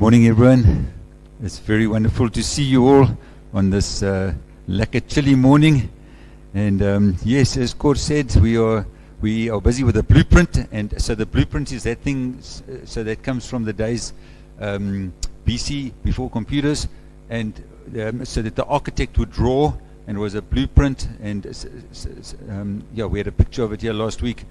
Morning, everyone. It's very wonderful to see you all on this lekker chilly morning. And yes, as Cor said, we are busy with a blueprint, and so the blueprint is that thing. So that comes from the days BC, before computers, and so that the architect would draw, and it was a blueprint. And yeah, we had a picture of it here last week,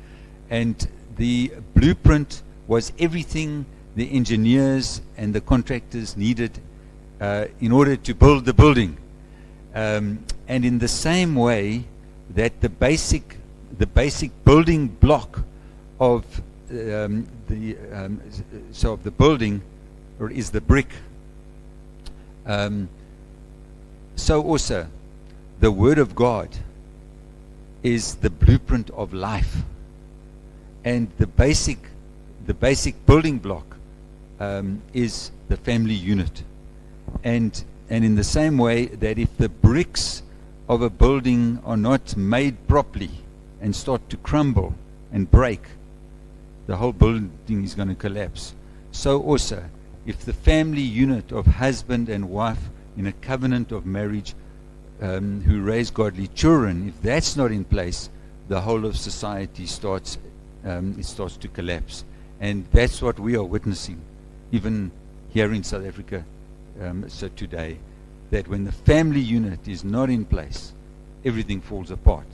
and the blueprint was everything the engineers and the contractors needed in order to build the building. And in the same way that the basic building block of the building is the brick, so also the Word of God is the blueprint of life, and the basic building block is the family unit. And in the same way that if the bricks of a building are not made properly and start to crumble and break, the whole building is going to collapse. So also, if the family unit of husband and wife in a covenant of marriage who raise godly children, if that's not in place, the whole of society starts to collapse. And that's what we are witnessing, even here in South Africa, so today, that when the family unit is not in place, everything falls apart.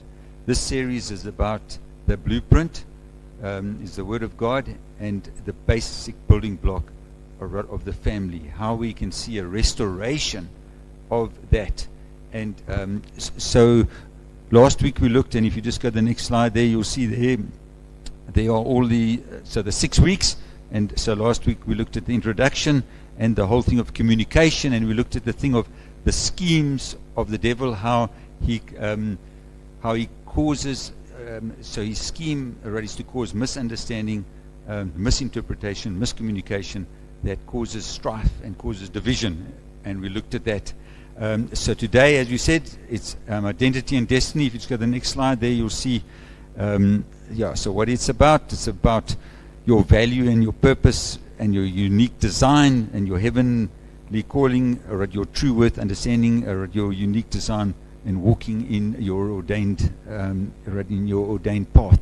This series is about the blueprint, is the Word of God, and the basic building block of the family, how we can see a restoration of that. And so last week we looked, and if you just go to the next slide there, you'll see there are all the 6 weeks. And so last week we looked at the introduction and the whole thing of communication, and we looked at the thing of the schemes of the devil, how he causes, so his scheme is to cause misunderstanding, misinterpretation, miscommunication that causes strife and causes division, and we looked at that. So today, as we said, it's identity and destiny. If you just go to the next slide there, you'll see so what it's about your value and your purpose and your unique design and your heavenly calling, or your true worth, understanding, or your unique design, and walking in your ordained path.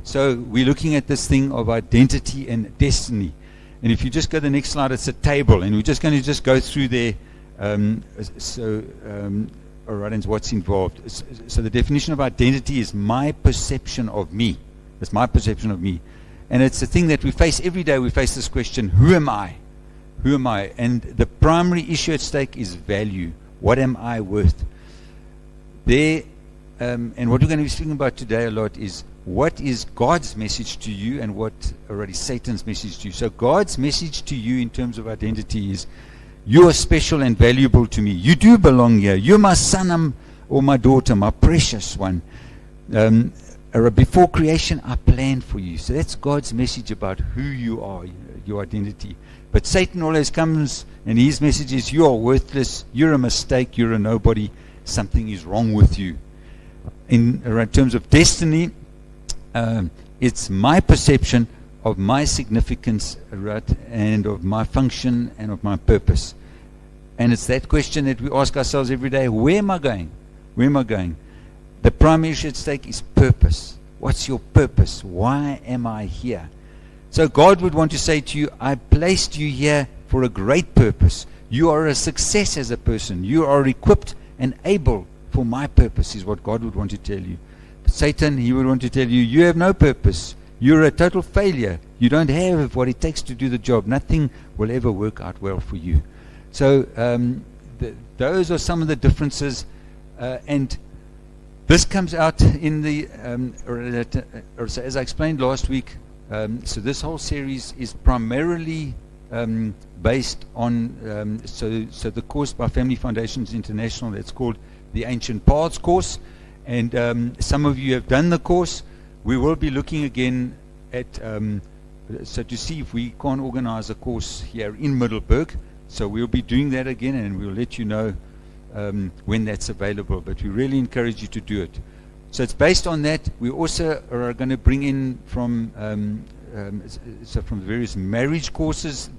So we're looking at this thing of identity and destiny. And if you just go to the next slide, it's a table, and we're just going to just go through there. And what's involved. So the definition of identity is my perception of me. It's my perception of me. And it's a thing that we face every day. We face this question, who am I? Who am I? And the primary issue at stake is value. What am I worth? And what we're going to be speaking about today a lot is what is God's message to you and what already Satan's message to you. So God's message to you in terms of identity is, you are special and valuable to me. You do belong here. You're my son or my daughter, my precious one. Before creation, I planned for you. So that's God's message about who you are, your identity. But Satan always comes, and his message is, you are worthless, you're a mistake, you're a nobody, something is wrong with you. In terms of destiny, it's my perception of my significance, and of my function and of my purpose. And it's that question that we ask ourselves every day, where am I going? Where am I going? The primary issue at stake is purpose. What's your purpose? Why am I here? So God would want to say to you, I placed you here for a great purpose. You are a success as a person. You are equipped and able for my purpose, is what God would want to tell you. But Satan, he would want to tell you, you have no purpose. You're a total failure. You don't have what it takes to do the job. Nothing will ever work out well for you. So those are some of the differences. And this comes out in the, so as I explained last week, so this whole series is primarily based on, so the course by Family Foundations International that's called the Ancient Paths course. And some of you have done the course. We will be looking again at, so to see if we can organize a course here in Middelburg. So we'll be doing that again, and we'll let you know when that's available. But we really encourage you to do it. So it's based on that. We also are going to bring in from so from the various marriage courses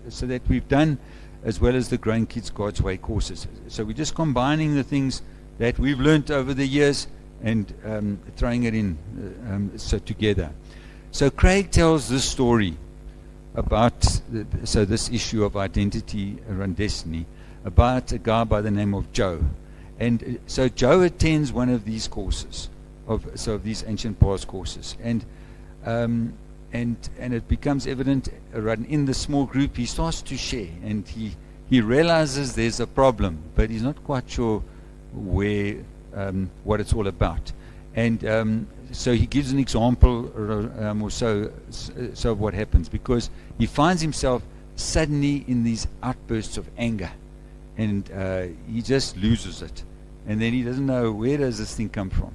so that we've done, as well as the Growing Kids God's Way courses. So we're just combining the things that we've learned over the years and throwing it in so together. So Craig tells this story about this issue of identity around destiny, about a guy by the name of Joe. And so Joe attends one of these courses, of these ancient past courses, and it becomes evident in the small group. He starts to share, and he realizes there's a problem, but he's not quite sure where what it's all about. And so he gives an example or so of what happens, because he finds himself suddenly in these outbursts of anger, and he just loses it, and then he doesn't know, where does this thing come from?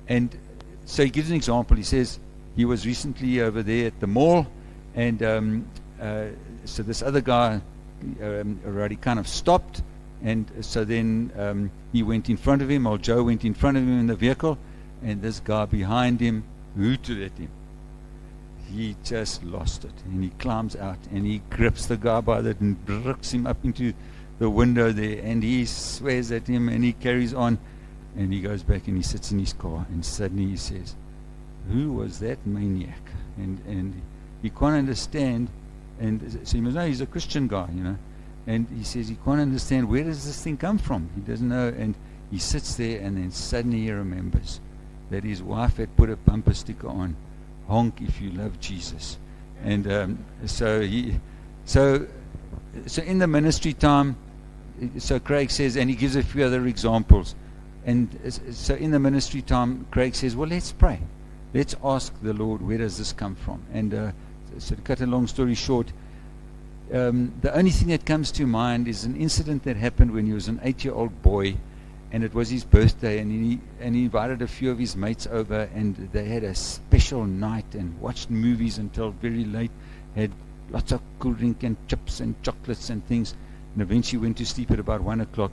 And so he gives an example. He says he was recently over there at the mall, and so this other guy already kind of stopped, and so then he went in front of him, old Joe went in front of him in the vehicle, and this guy behind him hooted at him. He just lost it, and he climbs out, and he grips the guy by the and bricks him up into the window there, and he swears at him, and he carries on, and he goes back and he sits in his car, and suddenly he says, who was that maniac? And he can't understand, and so he must know he's a Christian guy, and he says he can't understand, where does this thing come from? He doesn't know, and he sits there, and then suddenly he remembers that his wife had put a bumper sticker on, honk if you love Jesus. And so in the ministry time, so Craig says, and he gives a few other examples, and so in the ministry time, Craig says, well, let's pray. Let's ask the Lord, where does this come from? And so to cut a long story short, the only thing that comes to mind is an incident that happened when he was an 8-year-old boy, and it was his birthday, and he invited a few of his mates over, and they had a special night and watched movies until very late, had lots of cool drink and chips and chocolates and things, and eventually went to sleep at about 1 o'clock.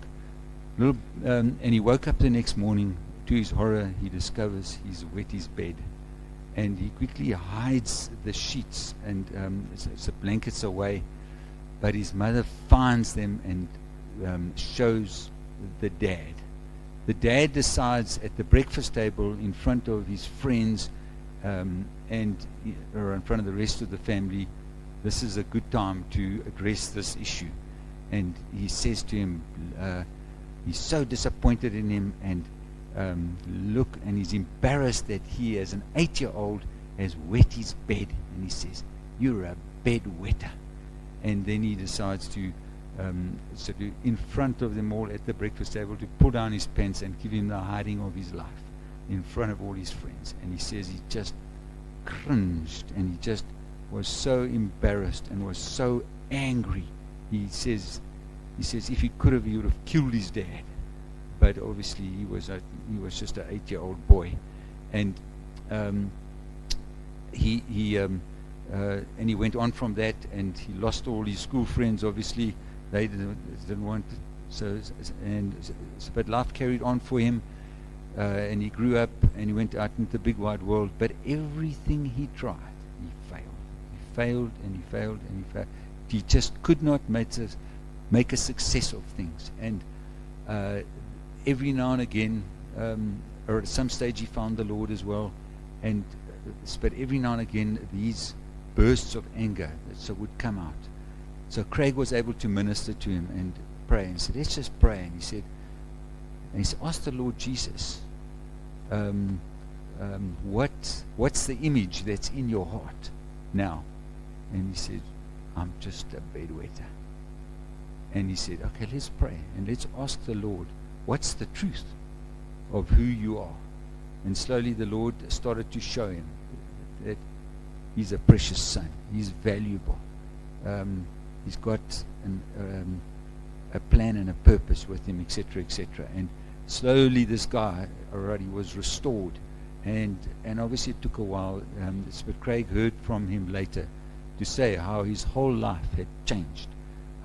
And he woke up the next morning. To his horror, he discovers he's wet his bed, and he quickly hides the sheets and the blankets away, but his mother finds them and shows the dad. The dad decides at the breakfast table in front of his friends or in front of the rest of the family, this is a good time to address this issue. And he says to him, he's so disappointed in him, and and he's embarrassed that he, as an 8-year-old, has wet his bed. And he says, you're a bed wetter. And then he decides to in front of them all at the breakfast table, to pull down his pants and give him the hiding of his life in front of all his friends. And he says he just cringed, and he just was so embarrassed and was so angry. He says if he could have, he would have killed his dad. But obviously he was just an 8-year-old boy, and he went on from that, and he lost all his school friends. Obviously, they didn't want but life carried on for him, and he grew up, and he went out into the big wide world. But everything he tried, he failed. He failed, and he failed, and he failed. He just could not make a success of things. And every now and again, or at some stage, he found the Lord as well. But every now and again, these bursts of anger would come out. So Craig was able to minister to him and pray, and said, let's just pray. And he said, ask the Lord Jesus, what's the image that's in your heart now? And he said, I'm just a bedwetter. And he said, okay, let's pray, and let's ask the Lord, what's the truth of who you are? And slowly the Lord started to show him that he's a precious son. He's valuable. He's got a plan and a purpose with him, etc., etc. And slowly this guy already was restored. And obviously it took a while. But Craig heard from him later to say how his whole life had changed,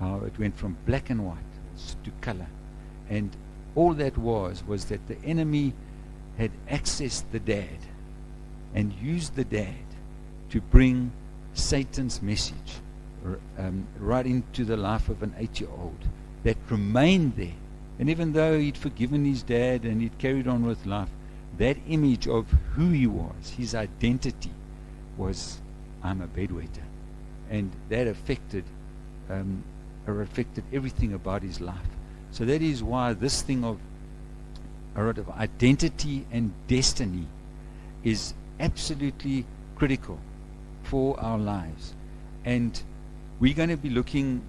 how it went from black and white to color. And all that was that the enemy had accessed the dad and used the dad to bring Satan's message right into the life of an 8-year-old that remained there. And even though he'd forgiven his dad and he'd carried on with life, that image of who he was, his identity, was, I'm a bedwetter. And that affected everything about his life. So that is why this thing of identity and destiny is absolutely critical for our lives. And we're going to be looking,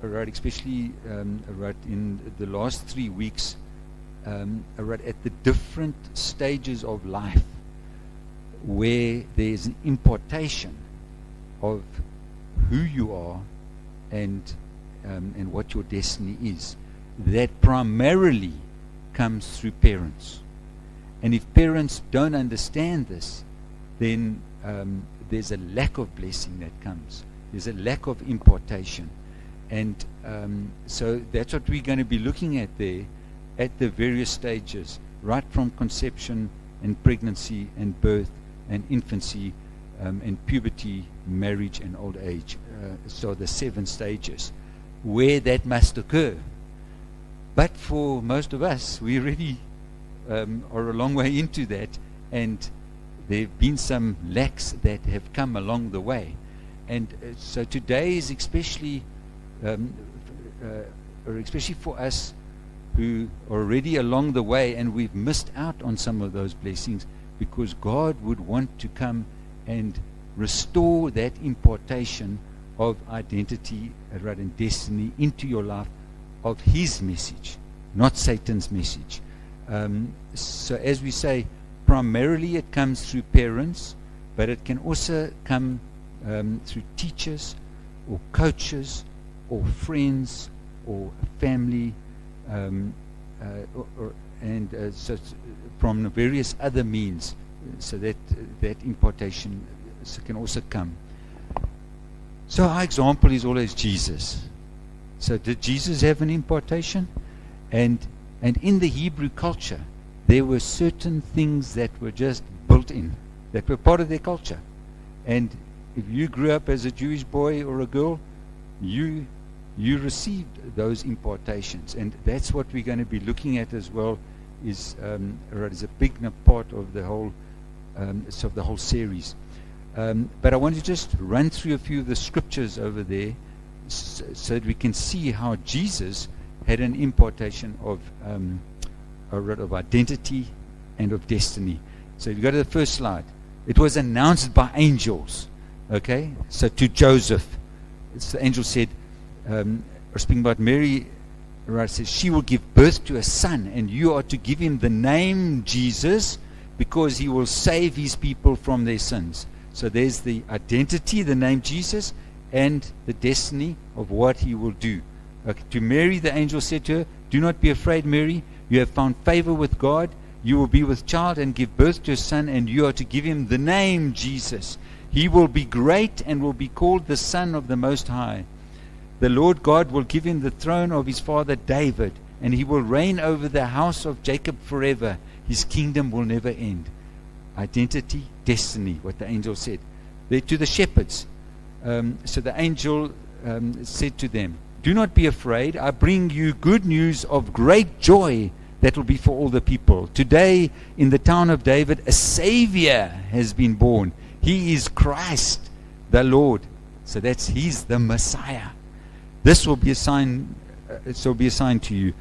especially in the last 3 weeks, at the different stages of life where there's an importation of who you are and what your destiny is, that primarily comes through parents. And if parents don't understand this, then there's a lack of blessing that comes. There's a lack of importation. And so that's what we're going to be looking at there at the various stages, right from conception and pregnancy and birth and infancy and puberty, marriage and old age. So the 7 stages where that must occur. But for most of us, we already are a long way into that, and there have been some lacks that have come along the way. And so today is especially for us who are already along the way, and we've missed out on some of those blessings, because God would want to come and restore that importation of identity and destiny into your life of His message, not Satan's message. So as we say, primarily it comes through parents, but it can also come through teachers or coaches or friends or family, so from various other means, so that importation can also come. So our example is always Jesus. So did Jesus have an importation? And in the Hebrew culture, there were certain things that were just built in, that were part of their culture. And if you grew up as a Jewish boy or a girl, you received those importations. And that's what we're going to be looking at as well, is a big part of the whole series. But I want to just run through a few of the scriptures over there, so that we can see how Jesus had an importation of identity and of destiny. So if you go to the first slide, it was announced by angels. Okay, so to Joseph, the angel said, speaking about Mary, says she will give birth to a son, and you are to give him the name Jesus, because he will save his people from their sins. So there's the identity, the name Jesus, and the destiny of what he will do. To Mary, the angel said to her, do not be afraid, Mary. You have found favor with God. You will be with child and give birth to a son, and you are to give him the name Jesus. He will be great and will be called the Son of the Most High. The Lord God will give him the throne of his father David, and he will reign over the house of Jacob forever. His kingdom will never end. Identity, destiny, what the angel said. There to the shepherds. So the angel said to them, do not be afraid. I bring you good news of great joy that will be for all the people. Today, in the town of David, a Savior has been born. He is Christ, the Lord. So he's the Messiah. This will be a sign. It will be a sign to you.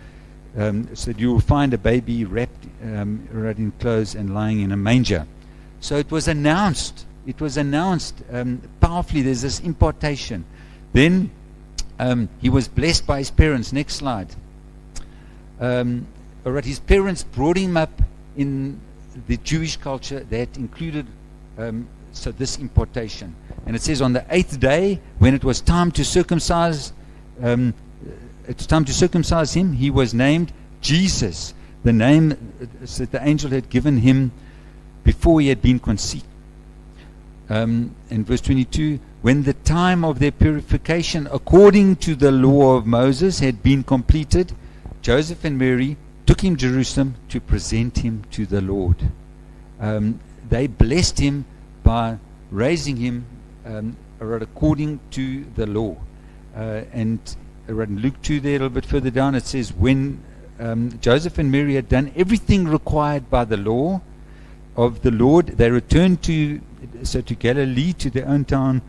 So that you will find a baby wrapped in clothes and lying in a manger. So it was announced. It was announced powerfully. There's this importation. Then he was blessed by his parents. Next slide. His parents brought him up in the Jewish culture that included this importation. And it says on the 8th day, when it was time to circumcise, him, he was named Jesus, the name that the angel had given him before he had been conceived. In verse 22, when the time of their purification according to the law of Moses had been completed, Joseph and Mary took him to Jerusalem to present him to the Lord. They blessed him by raising him according to the law. And in Luke 2 there, a little bit further down, it says, when Joseph and Mary had done everything required by the law of the Lord, they returned to Galilee, to their own town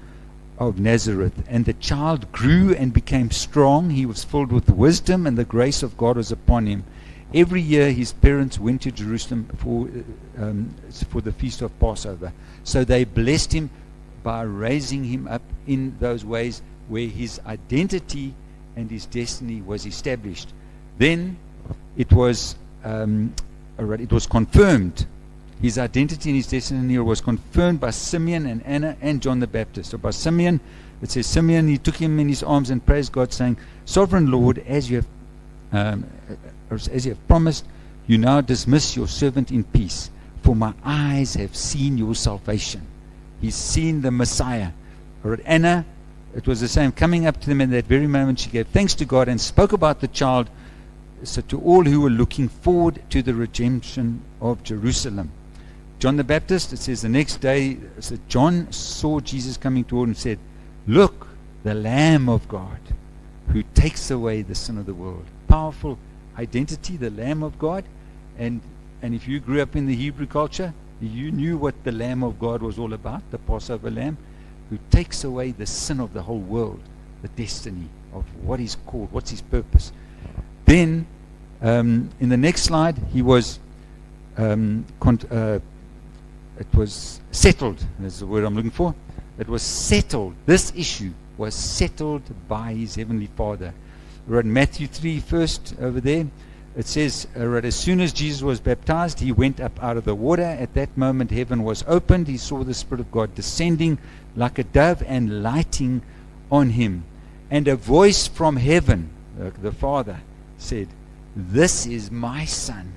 of Nazareth. And the child grew and became strong. He was filled with wisdom, and the grace of God was upon him. Every year his parents went to Jerusalem for the feast of Passover. So they blessed him by raising him up in those ways where his identity and his destiny was established. Then it was confirmed. His identity and his destiny was confirmed by Simeon and Anna and John the Baptist. So by Simeon, it says, Simeon, he took him in his arms and praised God, saying, Sovereign Lord, as you have promised, you now dismiss your servant in peace, for my eyes have seen your salvation. He's seen the Messiah. Or at Anna, it was the same. Coming up to them in that very moment, she gave thanks to God and spoke about the child, so to all who were looking forward to the redemption of Jerusalem. John the Baptist, it says the next day, so John saw Jesus coming toward him and said, Look, the Lamb of God, who takes away the sin of the world. Powerful identity, the Lamb of God. And if you grew up in the Hebrew culture, you knew what the Lamb of God was all about, the Passover Lamb, who takes away the sin of the whole world, the destiny of what he's called, what's his purpose. Then, in the next slide, he was, it was settled. That's the word I'm looking for. It was settled. This issue was settled by his heavenly Father. We're in Matthew 3 first, over there. It says, as soon as Jesus was baptized, he went up out of the water. At that moment, heaven was opened. He saw the Spirit of God descending like a dove and lighting on him. And a voice from heaven, the Father, said, This is my Son,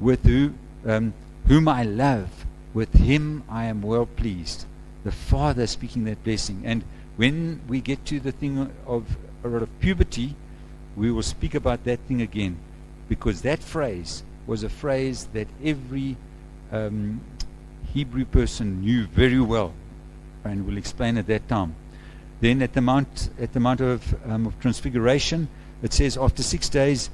with whom I love. With him I am well pleased. The Father speaking that blessing. And when we get to the thing of puberty, we will speak about that thing again, because that phrase was a phrase that every Hebrew person knew very well, and we'll explain at that time. Then at the Mount of Transfiguration, it says, after 6 days,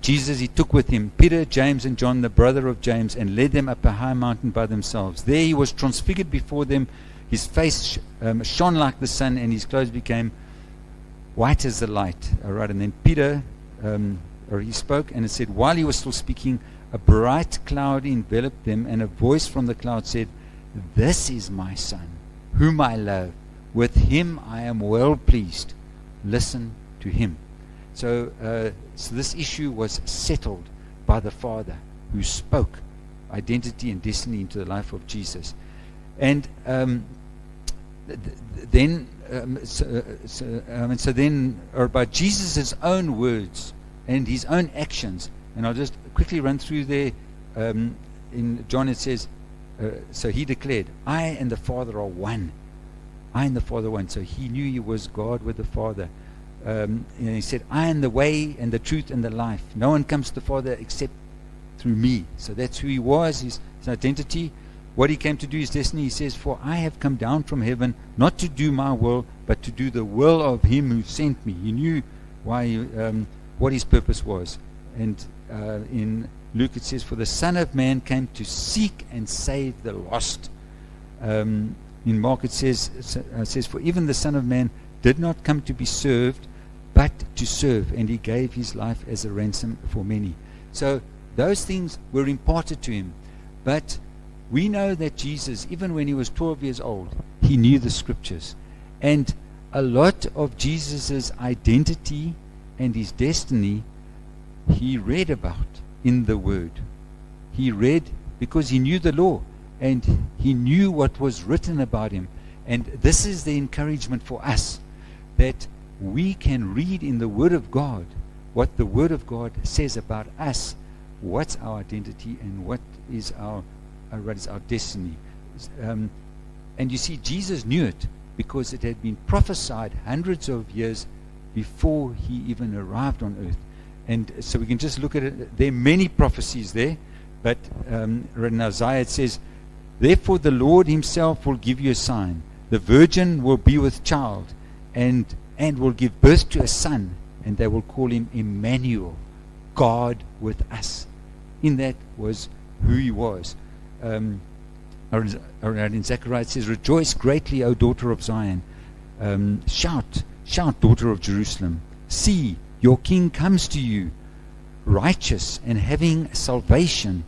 Jesus, he took with him Peter, James, and John, the brother of James, and led them up a high mountain by themselves. There he was transfigured before them. His face shone like the sun, and his clothes became white as the light. All right, and then Peter, he spoke, and it said, while he was still speaking, a bright cloud enveloped them, and a voice from the cloud said, This is my Son, whom I love. With him I am well pleased. Listen to him. So this issue was settled by the Father, who spoke identity and destiny into the life of Jesus. And then by Jesus' own words and his own actions, and I'll just quickly run through there. In John it says, so he declared, I and the Father are one. I and the Father are one. So he knew he was God with the Father. And he said, I am the way and the truth and the life. No one comes to the Father except through me. So that's who he was, his identity. What he came to do, his destiny. He says, for I have come down from heaven, not to do my will, but to do the will of him who sent me. He knew why, what his purpose was. And in Luke it says, for the Son of Man came to seek and save the lost. In Mark it says, for even the Son of Man did not come to be served, but to serve, and he gave his life as a ransom for many. So those things were imparted to him. But we know that Jesus, even when he was 12 years old, he knew the scriptures. And a lot of Jesus' identity and his destiny he read about in the Word. He read because he knew the law, and he knew what was written about him. And this is the encouragement for us, that we can read in the Word of God what the Word of God says about us, what's our identity, and what is our destiny. And you see, Jesus knew it because it had been prophesied hundreds of years before he even arrived on earth. And so we can just look at it. There are many prophecies there, but in Isaiah it says, Therefore the Lord himself will give you a sign. The virgin will be with child and will give birth to a son, and they will call him Emmanuel, God with us. In that was who he was. In Zechariah it says, rejoice greatly, O daughter of Zion. Shout, daughter of Jerusalem. See, your king comes to you, righteous and having salvation,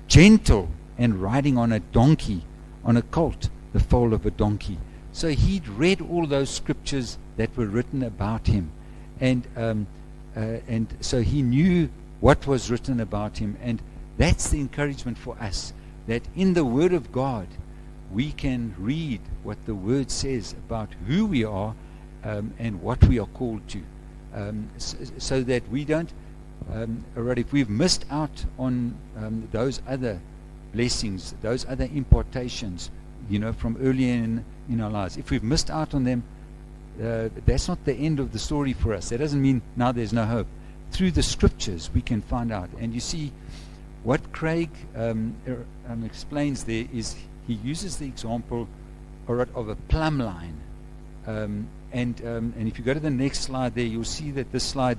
gentle and riding on a donkey, on a colt, the foal of a donkey. So he'd read all those scriptures that were written about him, and so he knew what was written about him. And that's the encouragement for us, that in the Word of God we can read what the Word says about who we are and what we are called to, so that we don't, if we've missed out on those other blessings, those other impartations, from earlier in our lives, if we've missed out on them, that's not the end of the story for us. That doesn't mean now there's no hope. Through the scriptures we can find out. And you see, what Craig explains there is he uses the example of a plumb line. And if you go to the next slide there, you'll see that this slide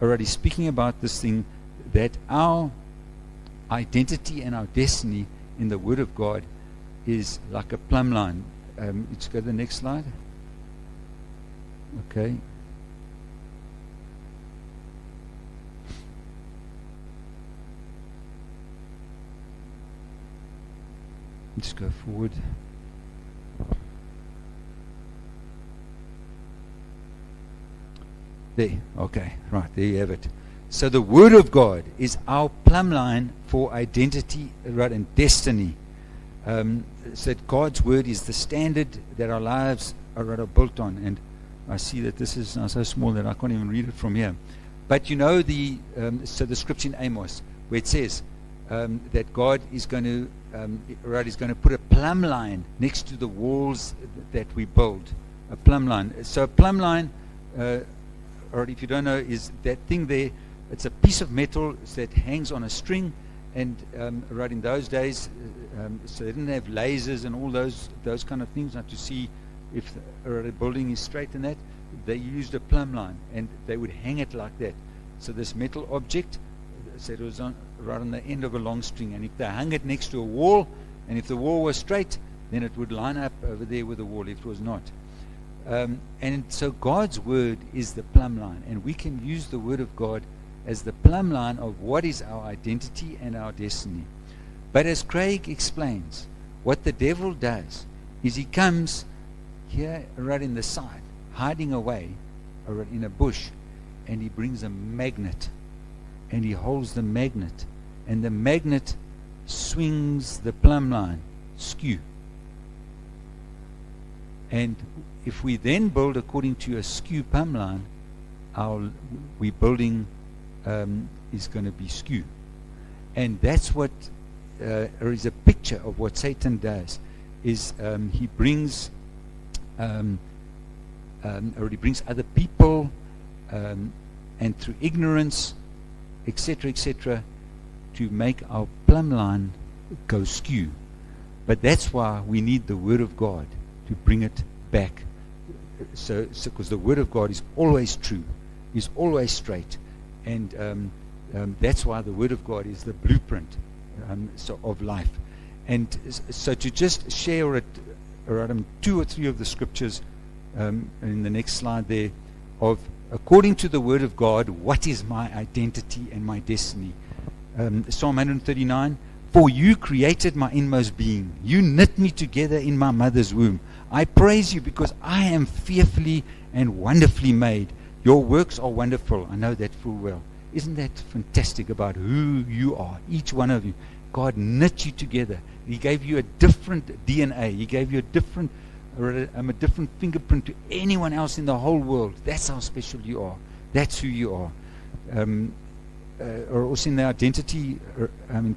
already speaking about this thing, that our identity and our destiny in the Word of God is like a plumb line. Let's go to the next slide. Okay. Let's go forward. There. Okay. Right. There you have it. So the Word of God is our plumb line for identity, right, and destiny. So that God's Word is the standard that our lives are built on. And I see that this is now so small that I can't even read it from here. But so the scripture in Amos, where it says that God is going to is going to put a plumb line next to the walls that we build. A plumb line. So a plumb line, or if you don't know, is that thing there. It's a piece of metal that hangs on a string, and in those days, so they didn't have lasers and all those kind of things, not to see if the building is straight and that. They used a plumb line, and they would hang it like that. So this metal object, so it was right on the end of a long string, and if they hung it next to a wall, and if the wall was straight, then it would line up over there with the wall. If it was not, and so God's Word is the plumb line, and we can use the Word of God as the plumb line of what is our identity and our destiny. But as Craig explains, what the devil does is he comes here right in the side, hiding away in a bush, and he brings a magnet, and he holds the magnet, and the magnet swings the plumb line skew. And if we then build according to a skew plumb line, we're building is going to be skew. And that's what is a picture of what Satan does, is he brings other people, and through ignorance, etc., to make our plumb line go skew. But that's why we need the Word of God to bring it back. So because the Word of God is always true, is always straight, and that's why the Word of God is the blueprint of life. And so to just share two or three of the scriptures in the next slide there, of according to the Word of God, what is my identity and my destiny? Psalm 139, for you created my inmost being. You knit me together in my mother's womb. I praise you because I am fearfully and wonderfully made. Your works are wonderful. I know that full well. Isn't that fantastic about who you are, each one of you? God knit you together. He gave you a different DNA. He gave you a different fingerprint to anyone else in the whole world. That's how special you are. That's who you are. Or also in the identity,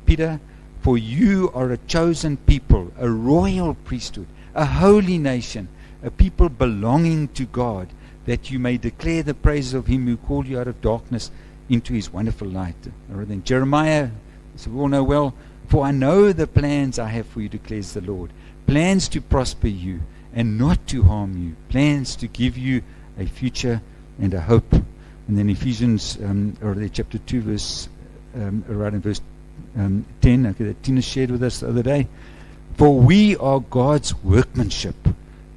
Peter, for you are a chosen people, a royal priesthood, a holy nation, a people belonging to God, that you may declare the praises of him who called you out of darkness into his wonderful light. Or then Jeremiah, so we all know well, For I know the plans I have for you, declares the Lord. Plans to prosper you and not to harm you. Plans to give you a future and a hope. And then Ephesians, or chapter 2, verse, right in verse 10, okay, that Tina shared with us the other day. For we are God's workmanship,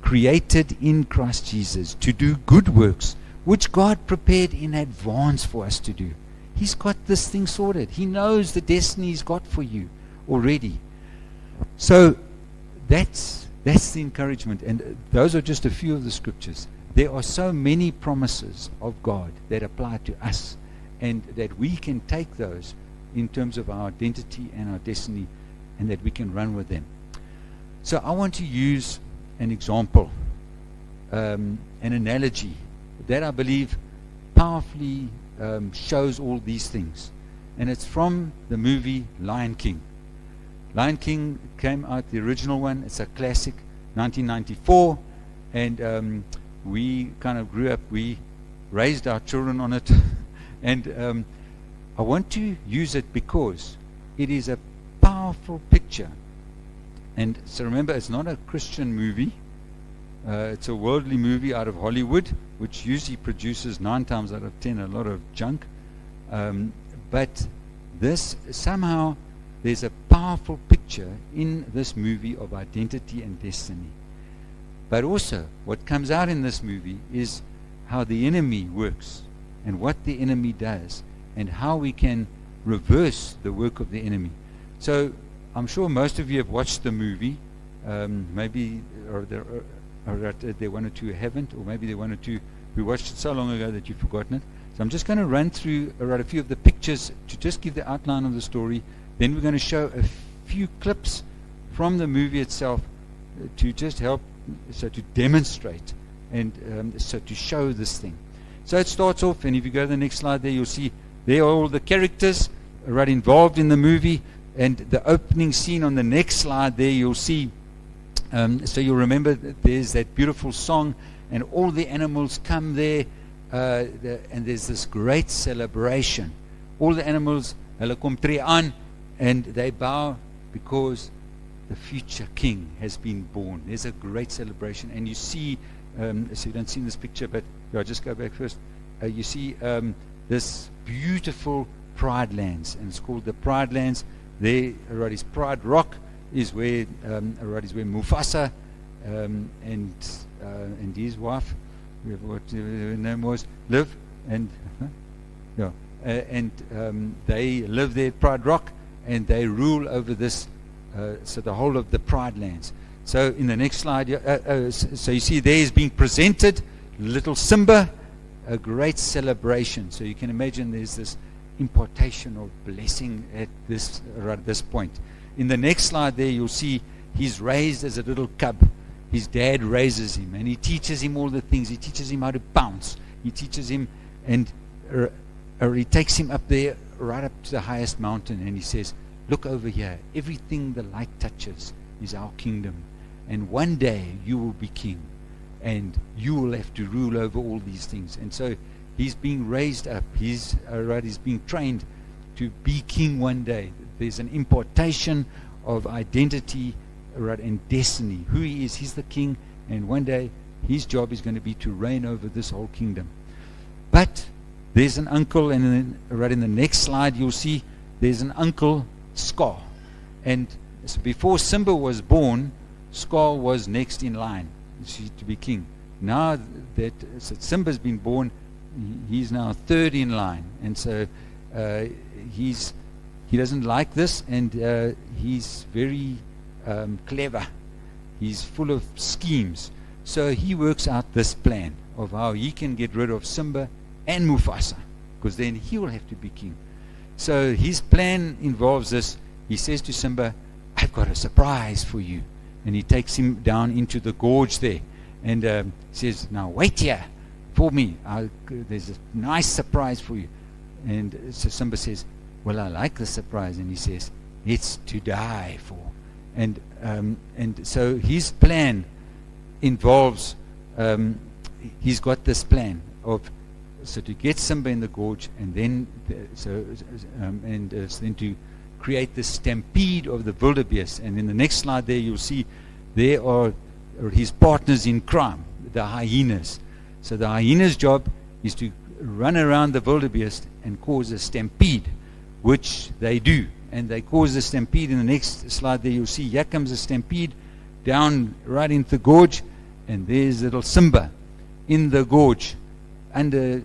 created in Christ Jesus to do good works, which God prepared in advance for us to do. He's got this thing sorted. He knows the destiny He's got for you already. So that's the encouragement. And those are just a few of the scriptures. There are so many promises of God that apply to us, and that we can take those in terms of our identity and our destiny, and that we can run with them. So I want to use an example, an analogy that I believe powerfully shows all these things. And it's from the movie Lion King. Lion King came out, the original one. It's a classic, 1994. And we kind of grew up, we raised our children on it. And I want to use it because it is a powerful picture. And so remember, it's not a Christian movie. It's a worldly movie out of Hollywood, which usually produces 9 times out of 10 a lot of junk. But this, somehow, there's a powerful picture in this movie of identity and destiny. But also, what comes out in this movie is how the enemy works, and what the enemy does, and how we can reverse the work of the enemy. So, I'm sure most of you have watched the movie. Maybe there are one or two who haven't, or maybe there are one or two who watched it so long ago that you've forgotten it. So I'm just going to run through a few of the pictures to just give the outline of the story. Then we're going to show a few clips from the movie itself to just help, so to demonstrate and so to show this thing. So it starts off, and if you go to the next slide there, you'll see there are all the characters right involved in the movie. And the opening scene on the next slide there, you'll see, so you'll remember that there's that beautiful song, and all the animals come there, and there's this great celebration. All the animals, hulle kom tree aan, and they bow because the future king has been born. There's a great celebration, and you see, so you don't see in this picture, but I'll just go back first. You see this beautiful Pride Lands, and it's called the Pride Lands. There, is Pride Rock, is where Mufasa and his wife, what her name was, live, and they live there at Pride Rock, and they rule over this, so the whole of the Pride Lands. So in the next slide, so you see there is being presented little Simba, a great celebration. So you can imagine there's this impartation of blessing at this point. In the next slide there, you'll see he's raised as a little cub. His dad raises him, and he teaches him all the things. He teaches him how to bounce. He teaches him, and he takes him up there, right up to the highest mountain, and he says, look over here. Everything the light touches is our kingdom. And one day you will be king, and you will have to rule over all these things. And so he's being raised up. He's being trained to be king one day. There's an impartation of identity, and destiny. Who he is, he's the king, and one day his job is going to be to reign over this whole kingdom. But there's an uncle, and then right in the next slide you'll see there's an uncle, Scar. And so before Simba was born, Scar was next in line to be king. Now that Simba's been born, he's now third in line, and so he doesn't like this, and he's very clever. He's full of schemes. So he works out this plan of how he can get rid of Simba and Mufasa, because then he will have to be king. So his plan involves this. He says to Simba, I've got a surprise for you. And he takes him down into the gorge there, and says, now wait here for me. There's a nice surprise for you. And so Simba says, well, I like the surprise. And he says, it's to die for. And so his plan involves, he's got this plan of, so to get Simba in the gorge, and then then create the stampede of the wildebeest. And in the next slide there, you'll see there are his partners in crime, the hyenas. So the hyena's job is to run around the wildebeest and cause a stampede, which they do. And they cause a stampede. In the next slide there, you'll see here comes a stampede down right into the gorge, and there's little Simba in the gorge under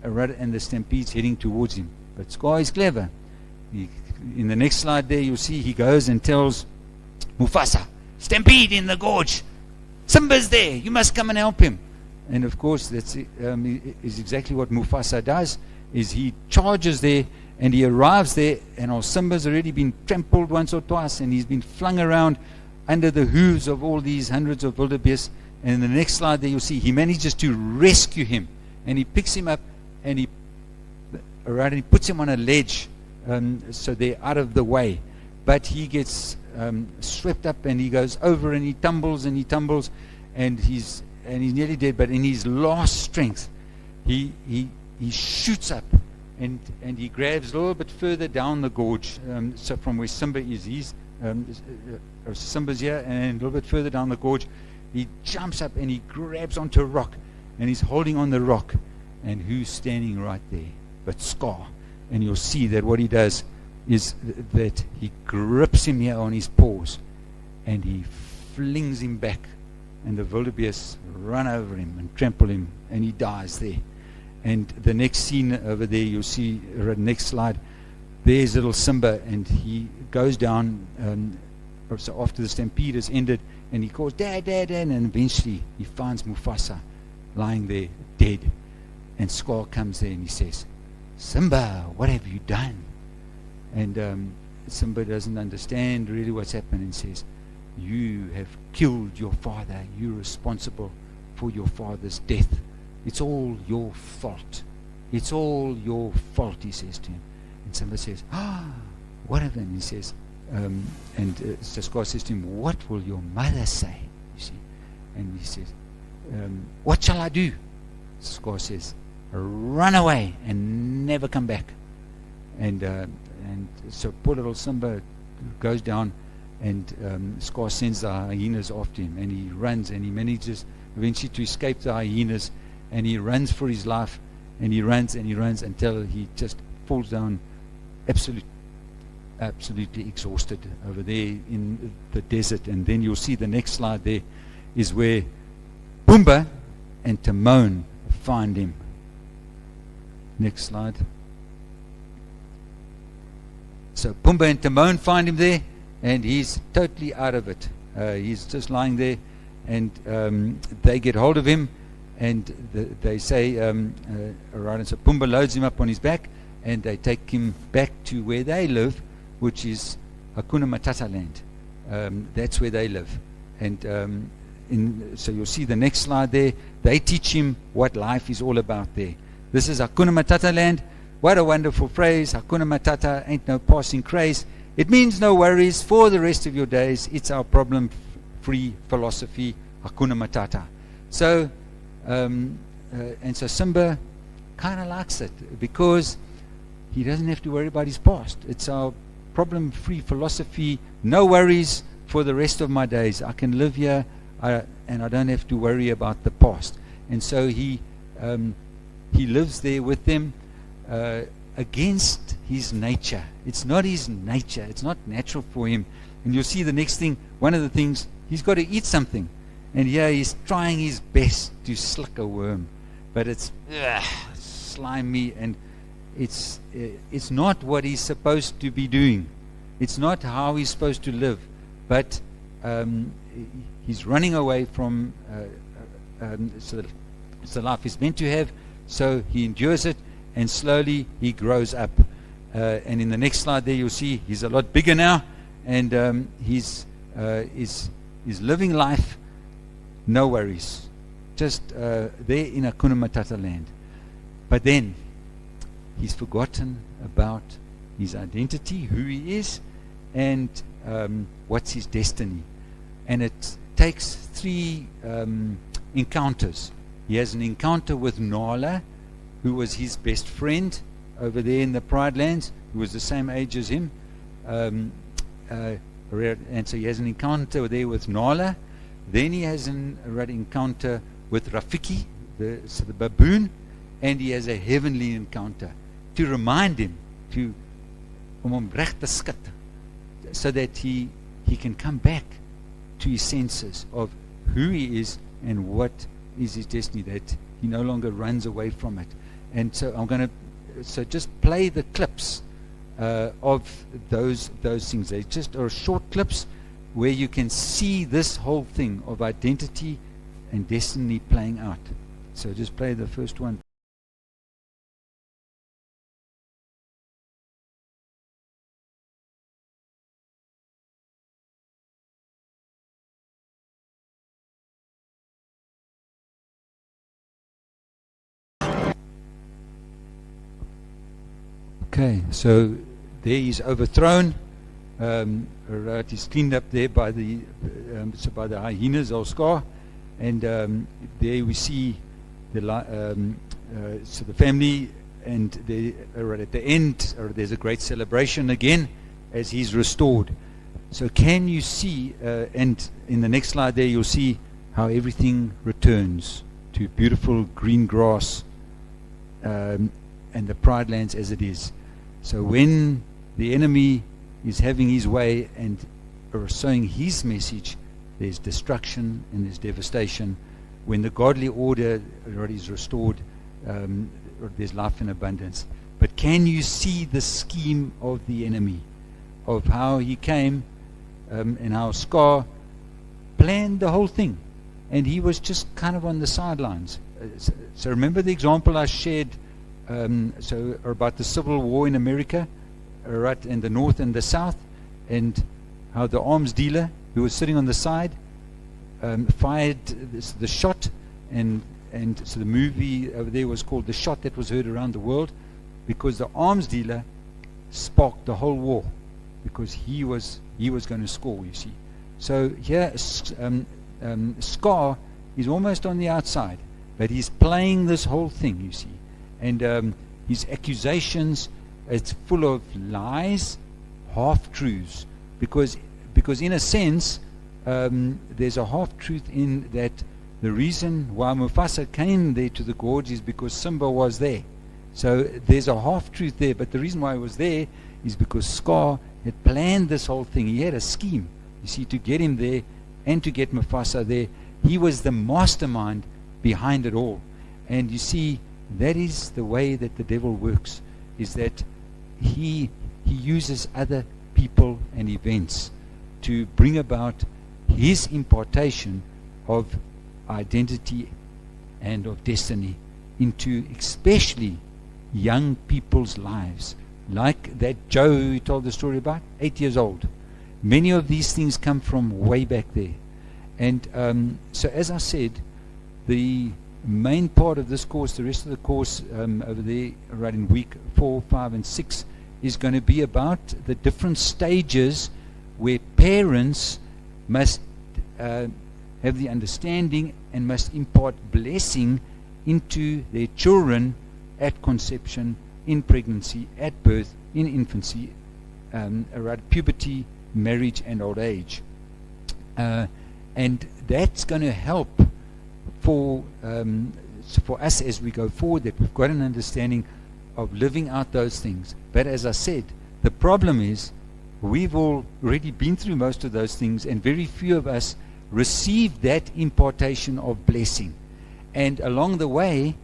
a rudder, and the stampede's heading towards him. But Scar is clever. In the next slide there, you'll see he goes and tells Mufasa, stampede in the gorge. Simba's there. You must come and help him. And of course, that's is exactly what Mufasa does. Is he charges there, and he arrives there, and old Simba's already been trampled once or twice, and he's been flung around under the hooves of all these hundreds of wildebeest. And in the next slide there, you'll see he manages to rescue him, and he picks him up, and he puts him on a ledge, so they're out of the way. But he gets swept up, and he goes over, and he tumbles, and he's nearly dead. But in his last strength, he shoots up, and he grabs a little bit further down the gorge, so from where Simba is. Simba's here, and a little bit further down the gorge, he jumps up and he grabs onto a rock, and he's holding on the rock. And who's standing right there but Scar? And you'll see that what he does is that he grips him here on his paws, and he flings him back, and the wildebeest run over him and trample him, and he dies there. And the next scene over there, you'll see, next slide, there's little Simba, and he goes down, so after the stampede has ended, and he calls, Dad, Dad, Dad, and eventually he finds Mufasa lying there dead. And Scar comes there and he says, Simba, what have you done? And Simba doesn't understand really what's happened, and says, you have killed your father. You're responsible for your father's death. It's all your fault. It's all your fault, he says to him. And Simba says, what have you done? He says, so Scar says to him, what will your mother say? You see? And he says, what shall I do? Scar says, run away and never come back. And so poor little Simba goes down, and Scar sends the hyenas after him, and he runs, and he manages eventually to escape the hyenas, and he runs for his life, and he runs until he just falls down absolutely exhausted over there in the desert. And then you'll see the next slide there is where Pumbaa and Timon find him. Next slide. So Pumbaa and Timon find him there, and he's totally out of it. He's just lying there, and they get hold of him, and they say, alright, and so Pumbaa loads him up on his back, and they take him back to where they live, which is Hakuna Matata land. That's where they live. And so you'll see the next slide there. They teach him what life is all about there. This is Hakuna Matata land. What a wonderful phrase. Hakuna Matata, ain't no passing craze. It means no worries for the rest of your days. It's our problem-free philosophy, Hakuna Matata. So, and so Simba kind of likes it, because he doesn't have to worry about his past. It's our problem-free philosophy, no worries for the rest of my days. I can live here, and I don't have to worry about the past. And so he lives there with them against his nature. It's not his nature. It's not natural for him. And you'll see the next thing, one of the things, he's got to eat something. And here he's trying his best to slick a worm. But it's slimy, and it's not what he's supposed to be doing. It's not how he's supposed to live. But he's running away from so the life he's meant to have. So he endures it, and slowly he grows up. And in the next slide there, you'll see he's a lot bigger now, and he's living life, no worries, just there in Hakuna Matata land. But then he's forgotten about his identity, who he is, and what's his destiny. And it takes 3 encounters. He has an encounter with Nala, who was his best friend over there in the Pride Lands, who was the same age as him. and so he has an encounter there with Nala. Then he has an encounter with Rafiki, the baboon, and he has a heavenly encounter to remind him, om hom reg te skud, so that he can come back to his senses of who he is and what is his destiny, that he no longer runs away from it. And so I'm going to just play the clips of those things. They just are short clips where you can see this whole thing of identity and destiny playing out. So just play the first one. Okay, so there he's overthrown. He's cleaned up there by the hyenas or Scar, and there we see so the family, and at the end, there's a great celebration again as he's restored. So can you see? And in the next slide there, you'll see how everything returns to beautiful green grass and the Pride Lands as it is. So when the enemy is having his way and sowing his message, there's destruction and there's devastation. When the godly order is restored, there's life in abundance. But can you see the scheme of the enemy, of how he came and how Scar planned the whole thing, and he was just kind of on the sidelines. So remember the example I shared about the Civil War in America, right, in the North and the South, and how the arms dealer who was sitting on the side fired the shot, and so the movie over there was called The Shot That Was Heard Around the World, because the arms dealer sparked the whole war, because he was going to score, you see. So here Scar is almost on the outside, but he's playing this whole thing, you see. And his accusations, it's full of lies, half-truths, because in a sense, there's a half-truth in that the reason why Mufasa came there to the gorge is because Simba was there. So there's a half-truth there, but the reason why he was there is because Scar had planned this whole thing. He had a scheme, you see, to get him there and to get Mufasa there. He was the mastermind behind it all. And you see, that is the way that the devil works, is that he uses other people and events to bring about his impartation of identity and of destiny into especially young people's lives. Like that Joe who told the story about, 8 years old. Many of these things come from way back there. And so as I said, the main part of this course, the rest of the course over there, right in week 4, 5, and 6, is going to be about the different stages where parents must have the understanding and must impart blessing into their children at conception, in pregnancy, at birth, in infancy, around puberty, marriage, and old age. And that's going to help for us as we go forward, that we've got an understanding of living out those things. But as I said, the problem is we've already been through most of those things, and very few of us receive that impartation of blessing. And along the way,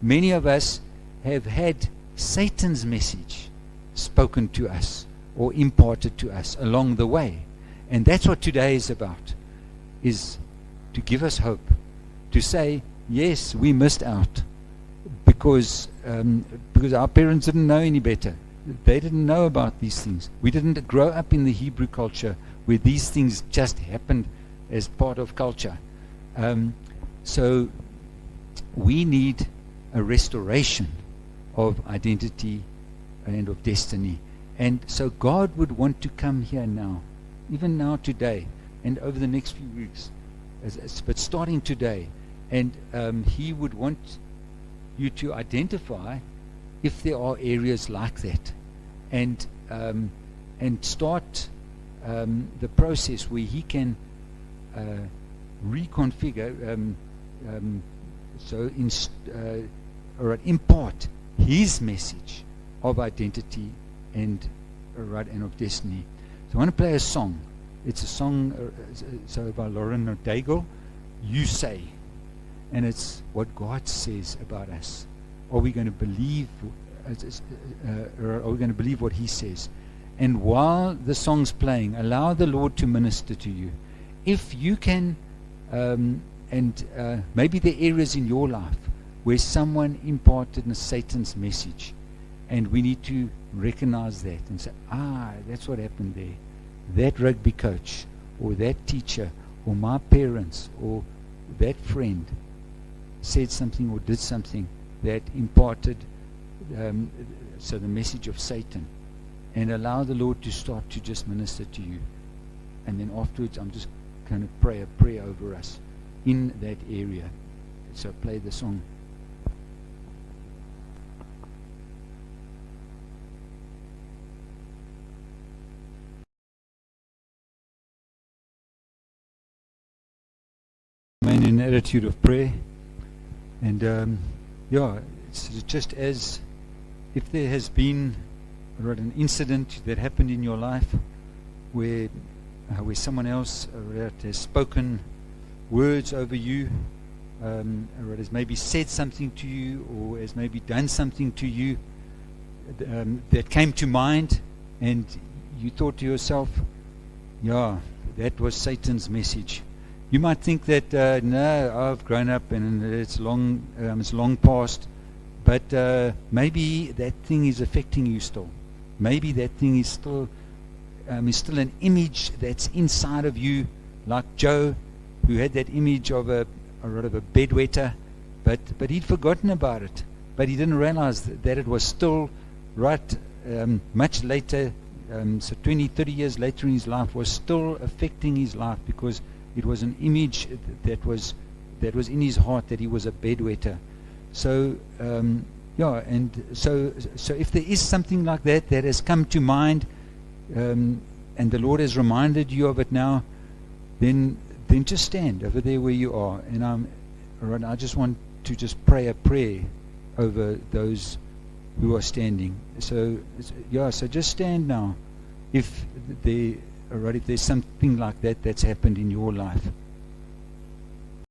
many of us have had Satan's message spoken to us or imparted to us along the way. And that's what today is about, is to give us hope, to say, yes, we missed out because our parents didn't know any better. They didn't know about these things. We didn't grow up in the Hebrew culture where these things just happened as part of culture. So we need a restoration of identity and of destiny. And so God would want to come here now, even now today, and over the next few weeks, but starting today. And He would want you to identify if there are areas like that, and and start the process where he can reconfigure, or impart his message of identity and and of destiny. So I want to play a song. It's a song by Lauren Daigle, You Say, and it's what God says about us. Are we going to believe? Or are we going to believe what He says? And while the song's playing, allow the Lord to minister to you. If you can, maybe there are areas in your life where someone imparted Satan's message, and we need to recognize that and say, that's what happened there. That rugby coach, or that teacher, or my parents, or that friend said something or did something that imparted the message of Satan, and allow the Lord to start to just minister to you. And then afterwards, I'm just going to pray a prayer over us in that area. So play the song. Remain in an attitude of prayer. And it's just as if there has been an incident that happened in your life where someone else has spoken words over you, has maybe said something to you, or has maybe done something to you that came to mind, and you thought to yourself, that was Satan's message. You might think that no, I've grown up and it's long past, but maybe that thing is affecting you still. Maybe that thing is still an image that's inside of you, like Joe, who had that image of a bedwetter, but he'd forgotten about it. But he didn't realize that it was still much later, so 20, 30 years later in his life, was still affecting his life, because it was an image that was in his heart, that he was a bedwetter. So so if there is something like that has come to mind, and the Lord has reminded you of it now, then just stand over there where you are, and I just want to just pray a prayer over those who are standing. So just stand now, if there's something like that that's happened in your life.